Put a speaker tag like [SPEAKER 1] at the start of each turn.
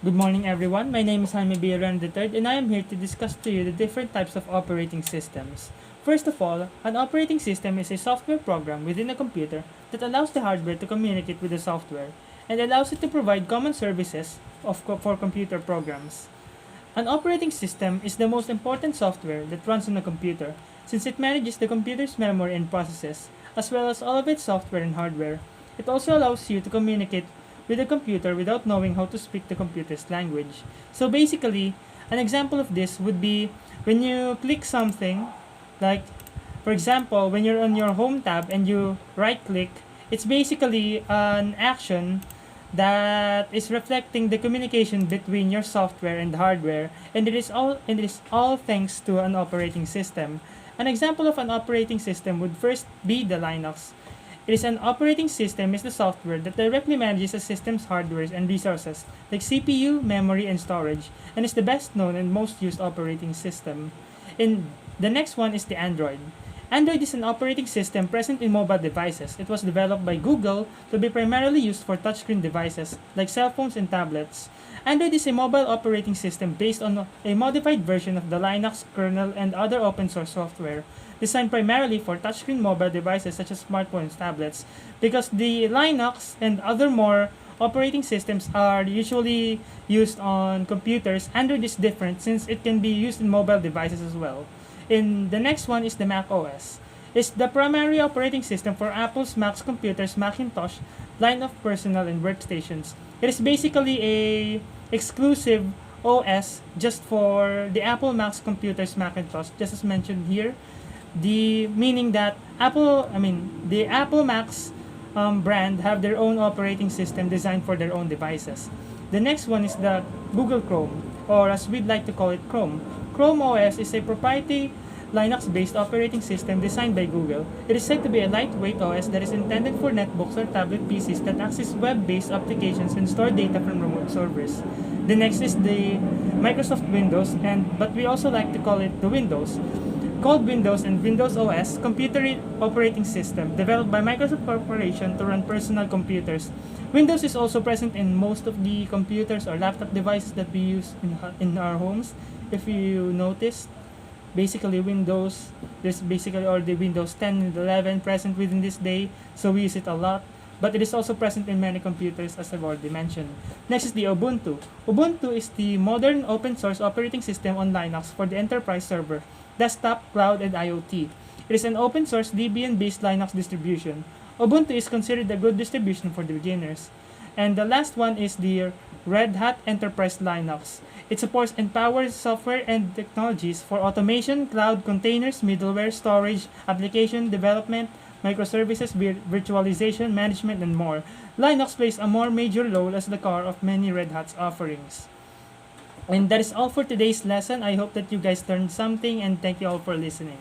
[SPEAKER 1] Good morning, everyone. My name is Jaime Villarreal III, and I am here to discuss to you the different types of operating systems. First of all, an operating system is a software program within a computer that allows the hardware to communicate with the software and allows it to provide common services for computer programs. An operating system is the most important software that runs on a computer since it manages the computer's memory and processes, as well as all of its software and hardware. It also allows you to communicate with the computer without knowing how to speak the computer's language. So basically, an example of this would be when you click something, like for example, when you're on your home tab and you right click, it's basically an action that is reflecting the communication between your software and hardware, and it is all thanks to an operating system. An example of an operating system would first be the Linux. It is an operating system is the software that directly manages a system's hardware and resources like CPU, memory, and storage, and is the best known and most used operating system. And the next one is the Android. Android is an operating system present in mobile devices. It was developed by Google to be primarily used for touchscreen devices like cell phones and tablets. Android is a mobile operating system based on a modified version of the Linux kernel and other open source software, designed primarily for touchscreen mobile devices such as smartphones and tablets. Because the Linux and other more operating systems are usually used on computers, Android is different since it can be used in mobile devices as well. In the next one is the Mac OS. It's the primary operating system for Apple's Mac computers, Macintosh line of personal and workstations. It is basically a exclusive OS just for the Apple Mac computers, Macintosh, just as mentioned here. The meaning that the Apple Macs brand have their own operating system designed for their own devices. The next one is the Google Chrome, or as we'd like to call it, Chrome. Chrome OS is a proprietary Linux-based operating system designed by Google. It is said to be a lightweight OS that is intended for netbooks or tablet PCs that access web-based applications and store data from remote servers. The next is the Microsoft Windows, but we also like to call it the Windows. Called Windows and Windows OS, computer operating system developed by Microsoft Corporation to run personal computers. Windows is also present in most of the computers or laptop devices that we use in our homes. If you notice, basically Windows, there's basically already Windows 10 and 11 present within this day, so we use it a lot. But it is also present in many computers, as I've already mentioned. Next is the Ubuntu. Ubuntu is the modern open source operating system on Linux for the enterprise server, desktop, cloud, and IoT. It is an open source Debian-based Linux distribution. Ubuntu is considered a good distribution for the beginners. And the last one is the Red Hat Enterprise Linux. It supports empowered software and technologies for automation, cloud containers, middleware, storage, application development, microservices, virtualization, management, and more. Linux plays a more major role as the core of many Red Hat's offerings. And that is all for today's lesson. I hope that you guys learned something, and thank you all for listening.